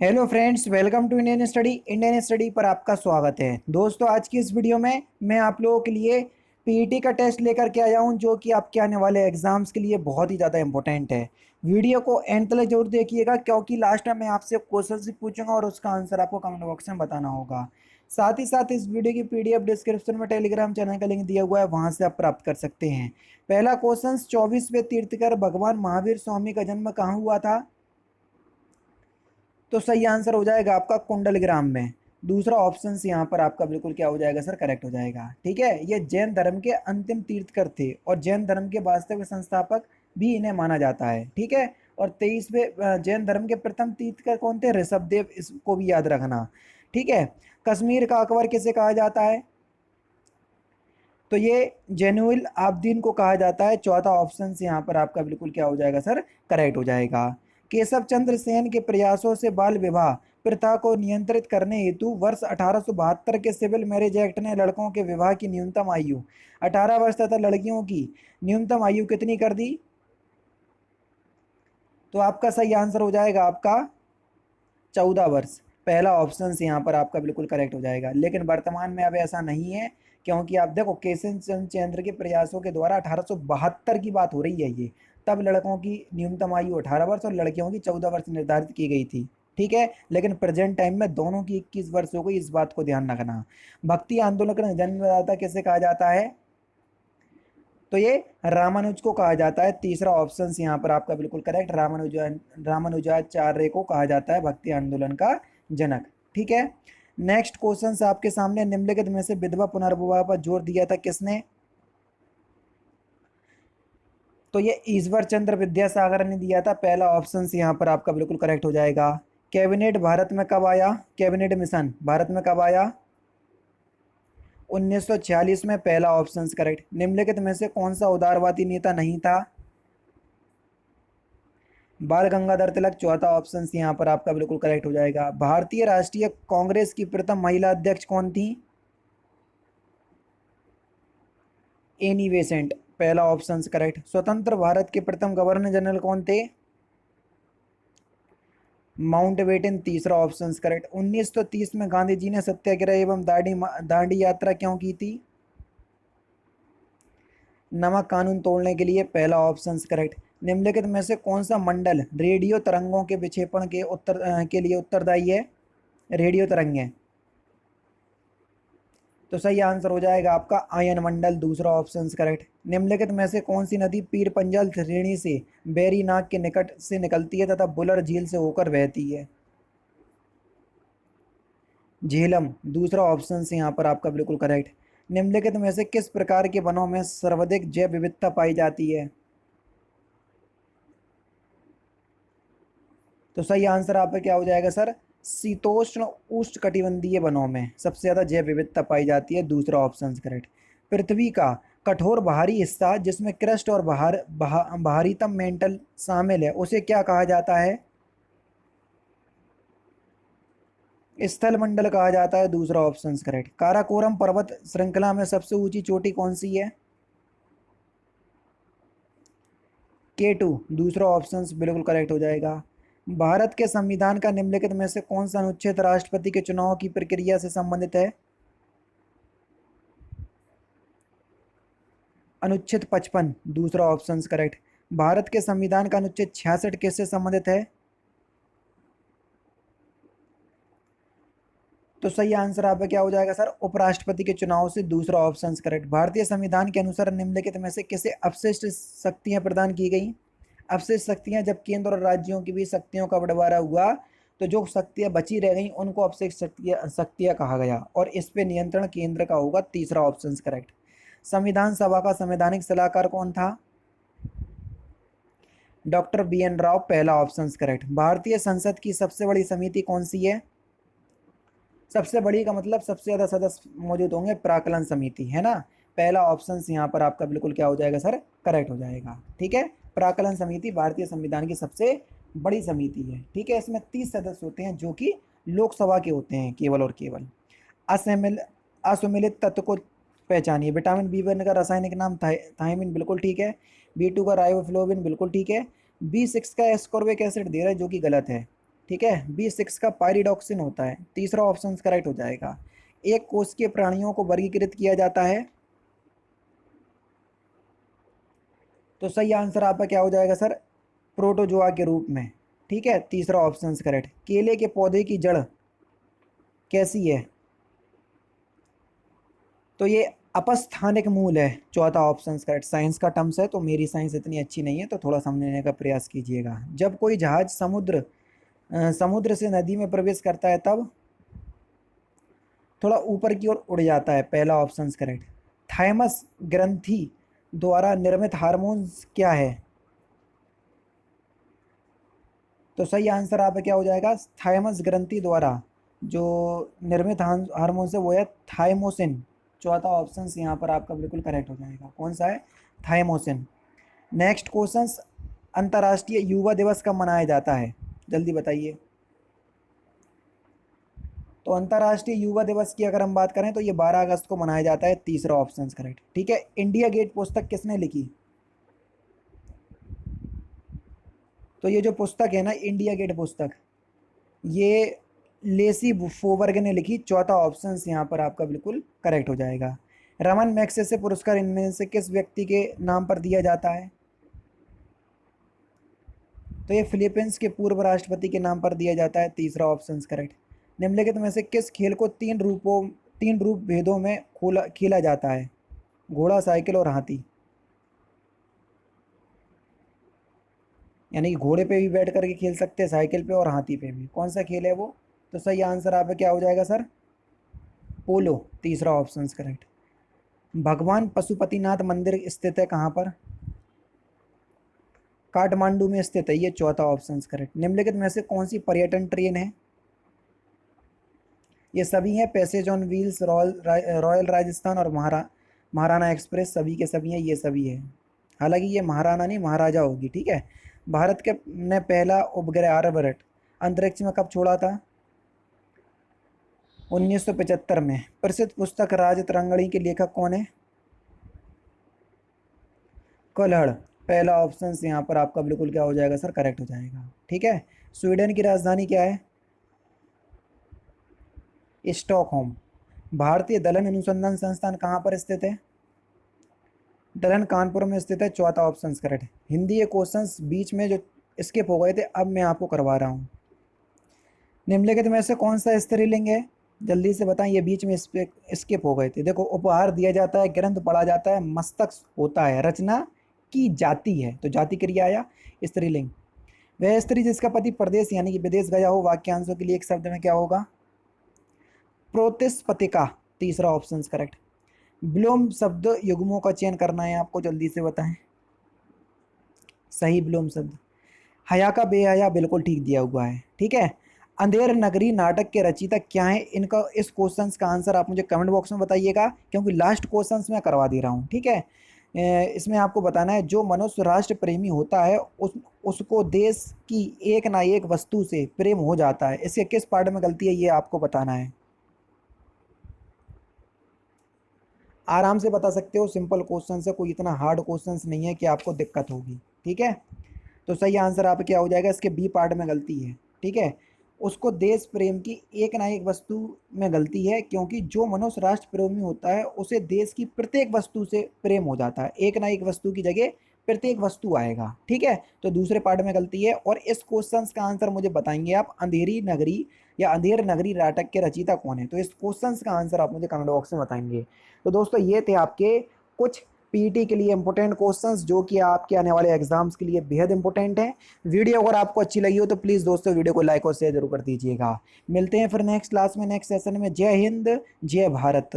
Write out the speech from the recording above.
Hello friends, welcome to Indian study पर आपका स्वागत है। दोस्तों, आज की इस वीडियो में मैं आप लोगों के लिए पीईटी का टेस्ट लेकर के आया हूं, जो कि आपके आने वाले एग्जाम्स के लिए बहुत ही ज़्यादा इंपॉर्टेंट है। वीडियो को एंड तक जरूर देखिएगा, क्योंकि लास्ट में मैं आपसे क्वेश्चन भी पूछूंगा और उसका आंसर आपको कमेंट बॉक्स में बताना होगा। साथ ही साथ इस वीडियो की पीडीएफ डिस्क्रिप्शन में टेलीग्राम चैनल का लिंक दिया हुआ है, वहां से आप प्राप्त कर सकते हैं। पहला क्वेश्चन, 24वें तीर्थकर भगवान महावीर स्वामी का जन्म कहाँ हुआ था? तो सही आंसर हो जाएगा आपका कुंडलग्राम में। दूसरा ऑप्शन से यहाँ पर आपका बिल्कुल क्या हो जाएगा सर, करेक्ट हो जाएगा। ठीक है, ये जैन धर्म के अंतिम तीर्थकर थे और जैन धर्म के वास्तविक संस्थापक भी इन्हें माना जाता है। ठीक है, और 23वें जैन धर्म के प्रथम तीर्थकर कौन थे? ऋषभदेव, इसको भी याद रखना। ठीक है, कश्मीर का अकबर किसे कहा जाता है? तो ये जैनुल आब्दीन को कहा जाता है। चौथा ऑप्शन से यहाँ पर आपका बिल्कुल क्या हो जाएगा सर, करेक्ट हो जाएगा। केशव चंद्र सेन के प्रयासों से बाल विवाह प्रथा को नियंत्रित करने हेतु वर्ष 1872 के सिविल मैरिज एक्ट ने लड़कों के विवाह की न्यूनतम आयु 18 वर्ष तथा लड़कियों की न्यूनतम आयु कितनी कर दी? तो आपका सही आंसर हो जाएगा आपका 14 वर्ष। पहला ऑप्शन से यहाँ पर आपका बिल्कुल करेक्ट हो जाएगा। लेकिन वर्तमान में अब ऐसा नहीं है, क्योंकि आप देखो केशव चंद्र के प्रयासों के द्वारा 1872 की बात हो रही है ये। तब लड़कों की न्यूनतम आयु 18 वर्ष और लड़कियों की 14 वर्ष निर्धारित की गई थी। ठीक है, लेकिन प्रेजेंट टाइम में दोनों की 21 वर्ष हो गई, इस बात को ध्यान रखना। भक्ति आंदोलन का जन्मदाता किसे कहा जाता है? तो ये रामानुज को कहा जाता है। तीसरा ऑप्शन यहाँ पर आपका बिल्कुल करेक्ट, रामानुजाचार्य को कहा जाता है भक्ति आंदोलन का जनक। ठीक है, नेक्स्ट क्वेश्चन आपके सामने, निम्नलिखित में से विधवा पुनर्विवाह पर जोर दिया था किसने? तो ये ईश्वर चंद्र विद्यासागर ने दिया था। पहला ऑप्शन यहाँ पर आपका बिल्कुल करेक्ट हो जाएगा। कैबिनेट भारत में कब आया? कैबिनेट मिशन भारत में कब आया? 1946 में। पहला ऑप्शन करेक्ट। निम्नलिखित में से कौन सा उदारवादी नेता नहीं था? बाल गंगाधर तिलक। चौथा ऑप्शन यहाँ पर आपका बिल्कुल करेक्ट हो जाएगा। भारतीय राष्ट्रीय कांग्रेस की प्रथम महिला अध्यक्ष कौन थी? Annie Besant. पहला ऑप्शन करेक्ट। स्वतंत्र भारत के प्रथम गवर्नर जनरल कौन थे? माउंटबेटन। तीसरा ऑप्शन करेक्ट। 1930 में गांधी जी ने सत्याग्रह एवं दांडी यात्रा क्यों की थी? नमक कानून तोड़ने के लिए। पहला ऑप्शन करेक्ट। निम्नलिखित में से कौन सा मंडल रेडियो तरंगों के विक्षेपण के लिए उत्तरदायी है? रेडियो तरंगें। तो सही आंसर हो जाएगा आपका आयन मंडल। दूसरा ऑप्शन करेक्ट। निम्नलिखित में से कौन सी नदी पीर पंजाल श्रेणी से बैरीनाग के निकट से निकलती है तथा बुलर झील से होकर बहती है? झेलम। दूसरा ऑप्शन यहाँ पर आपका बिल्कुल करेक्ट। निम्नलिखित में से किस प्रकार के वनों में सर्वाधिक जैव विविधता पाई जाती है? तो सही आंसर आपका क्या हो जाएगा सर? शीतोष्ण उष्णकटिबंधीय वनों में सबसे ज्यादा जैव विविधता पाई जाती है। दूसरा ऑप्शन करेक्ट। पृथ्वी का कठोर बाहरी हिस्सा जिसमें क्रस्ट और बाहरीतम मेंटल शामिल है, उसे क्या कहा जाता है? स्थल मंडल कहा जाता है। दूसरा ऑप्शन करेक्ट। काराकोरम पर्वत श्रृंखला में सबसे ऊंची चोटी कौन सी है? K2। दूसरा ऑप्शन बिल्कुल करेक्ट हो जाएगा। भारत के संविधान का निम्नलिखित में से कौन सा अनुच्छेद राष्ट्रपति के चुनाव की प्रक्रिया से संबंधित है? अनुच्छेद 55। दूसरा ऑप्शन करेक्ट। भारत के संविधान का अनुच्छेद 66 किससे संबंधित है? तो सही आंसर आपका क्या हो जाएगा सर? उपराष्ट्रपति के चुनाव से। दूसरा ऑप्शन करेक्ट। भारतीय संविधान के अनुसार निम्नलिखित में से किसे अपशिष्ट शक्तियां प्रदान की गई? अपशिष्ट शक्तियां, जब केंद्र और राज्यों की भी शक्तियों का बंटवारा हुआ तो जो शक्तियां बची रह गई उनको अपशिष्ट शक्तियां शक्तियां कहा गया, और इस पे नियंत्रण केंद्र का होगा। तीसरा ऑप्शन करेक्ट। संविधान सभा का संवैधानिक सलाहकार कौन था? Doctor BN Rao. पहला ऑप्शन करेक्ट। भारतीय संसद की सबसे बड़ी समिति कौन सी है? सबसे बड़ी का मतलब सबसे ज्यादा सदस्य मौजूद होंगे, प्राकलन समिति, है ना। पहला ऑप्शन यहाँ पर आपका बिल्कुल क्या हो जाएगा सर? करेक्ट हो जाएगा। ठीक है, प्राकलन समिति भारतीय संविधान की सबसे बड़ी समिति है। ठीक है, इसमें 30 सदस्य होते हैं जो कि लोकसभा के होते हैं केवल और केवल। असमिल असुमिलित तत्व को पहचानिए। विटामिन B1 का रासायनिक नाम थायमिन, बिल्कुल ठीक है। B2 का राइबोफ्लोविन, बिल्कुल ठीक है। B6 का एस्कॉर्बिक एसिड दे रहा है, जो कि गलत है। ठीक है, B6 का पायरिडॉक्सिन होता है, तीसरा ऑप्शन करेक्ट हो जाएगा। एक कोष के प्राणियों को वर्गीकृत किया जाता है, तो सही आंसर आपका क्या हो जाएगा सर, प्रोटोजोआ के रूप में। ठीक है, तीसरा ऑप्शन करेक्ट। केले के पौधे की जड़ कैसी है, तो ये अपस्थानिक मूल है, चौथा ऑप्शन करेक्ट। साइंस का टर्म्स है तो मेरी साइंस इतनी अच्छी नहीं है, तो थोड़ा समझने का प्रयास कीजिएगा। जब कोई जहाज समुद्र से नदी में प्रवेश करता है तब थोड़ा ऊपर की ओर उड़ जाता है, पहला ऑप्शन करेक्ट। थाइमस ग्रंथि द्वारा निर्मित हार्मोन्स क्या है, तो सही आंसर आपका क्या हो जाएगा, थाइमस ग्रंथि द्वारा जो निर्मित हार्मोन्स है वो है थाइमोसिन, चौथा ऑप्शन यहाँ पर आपका बिल्कुल करेक्ट हो जाएगा। कौन सा है, थाइमोसिन। नेक्स्ट क्वेश्चन, अंतर्राष्ट्रीय युवा दिवस कब मनाया जाता है, जल्दी बताइए। तो अंतर्राष्ट्रीय युवा दिवस की अगर हम बात करें तो ये 12 अगस्त को मनाया जाता है, तीसरा ऑप्शन करेक्ट। ठीक है, इंडिया गेट पुस्तक किसने लिखी, तो ये जो पुस्तक है ना इंडिया गेट पुस्तक, ये लेसी फोबर्ग ने लिखी, चौथा ऑप्शन यहाँ पर आपका बिल्कुल करेक्ट हो जाएगा। रमन मैग्सेसे पुरस्कार इनमें से किस व्यक्ति के नाम पर दिया जाता है, तो ये फिलीपींस के पूर्व राष्ट्रपति के नाम पर दिया जाता है, तीसरा ऑप्शन करेक्ट। निम्नलिखित में से किस खेल को तीन रूप भेदों में खेला जाता है, घोड़ा, साइकिल और हाथी, यानी कि घोड़े पे भी बैठ करके खेल सकते हैं, साइकिल पे और हाथी पे भी, कौन सा खेल है वो, तो सही आंसर आपका क्या हो जाएगा सर, पोलो, तीसरा ऑप्शन करेक्ट। भगवान पशुपतिनाथ मंदिर स्थित है कहाँ पर, काठमांडू में स्थित है, ये चौथा ऑप्शन करेक्ट। निम्नलिखित में से कौन सी पर्यटन ट्रेन है, ये सभी हैं, passage on wheels, royal Rajasthan और महाराणा एक्सप्रेस, सभी के सभी हैं, ये सभी है। हालांकि ये महाराणा नहीं महाराजा होगी। ठीक है, भारत के ने पहला उपग्रह आर्यभट्ट अंतरिक्ष में कब छोड़ा था, 1975 में। प्रसिद्ध पुस्तक राज तरंगिणी के लेखक कौन है, कलहड़, पहला ऑप्शन यहाँ पर आपका बिल्कुल क्या हो जाएगा सर, करेक्ट हो जाएगा। ठीक है, स्वीडन की राजधानी क्या है, स्टॉकहोम। भारतीय दलन अनुसंधान संस्थान कहाँ पर स्थित है, दलन कानपुर में स्थित है, चौथा ऑप्शन करेक्ट। हिंदी ये क्वेश्चंस बीच में जो स्किप हो गए थे अब मैं आपको करवा रहा हूँ। निम्नलिखित में से कौन सा स्त्रीलिंग है, जल्दी से बताएं, ये बीच में स्किप हो गए थे। देखो, उपहार दिया जाता है, ग्रंथ पढ़ा जाता है, मस्तक होता है, रचना की जाती है, तो जाति क्रिया आया स्त्रीलिंग। वह स्त्री जिसका पति प्रदेश यानी कि विदेश गया हो, वाक्यांशों के लिए एक शब्द में क्या होगा, प्रोतिस्पतिका, तीसरा ऑप्शन करेक्ट। विलोम शब्द युग्मों का चयन करना है आपको, जल्दी से बताएं सही विलोम शब्द। हया का बेहया बिल्कुल ठीक दिया हुआ है। ठीक है, अंधेर नगरी नाटक के रचयिता क्या है, इनका इस क्वेश्चन का आंसर आप मुझे कमेंट बॉक्स में बताइएगा, क्योंकि लास्ट क्वेश्चन मैं करवा दे रहा हूँ। ठीक है, इसमें आपको बताना है, जो मनुष्य राष्ट्र प्रेमी होता है उसको देश की एक ना एक वस्तु से प्रेम हो जाता है, इसके किस पार्ट में गलती है ये आपको बताना है। आराम से बता सकते हो, सिंपल क्वेश्चन है, कोई इतना हार्ड क्वेश्चन नहीं है कि आपको दिक्कत होगी। ठीक है, तो सही आंसर आप क्या हो जाएगा, इसके बी पार्ट में गलती है। ठीक है, उसको देश प्रेम की एक ना एक वस्तु में गलती है, क्योंकि जो मनुष्य राष्ट्र प्रेमी होता है उसे देश की प्रत्येक वस्तु से प्रेम हो जाता है, एक ना एक वस्तु की जगह प्रत्येक वस्तु आएगा। ठीक है, तो दूसरे पार्ट में गलती है। और इस क्वेश्चन का आंसर मुझे बताएंगे आप, अंधेरी नगरी या अंधेर नगरी नाटक के रचयिता कौन है, तो इस क्वेश्चन का आंसर आप मुझे कमेंट बॉक्स में बताएंगे। तो दोस्तों ये थे आपके कुछ पीटी के लिए इंपॉर्टेंट क्वेश्चंस, जो कि आपके आने वाले एग्जाम्स के लिए बेहद इंपॉर्टेंट हैं। वीडियो अगर आपको अच्छी लगी हो तो प्लीज़ दोस्तों वीडियो को लाइक और शेयर जरूर कर दीजिएगा। मिलते हैं फिर नेक्स्ट क्लास में, नेक्स्ट सेशन में। जय हिंद, जय भारत।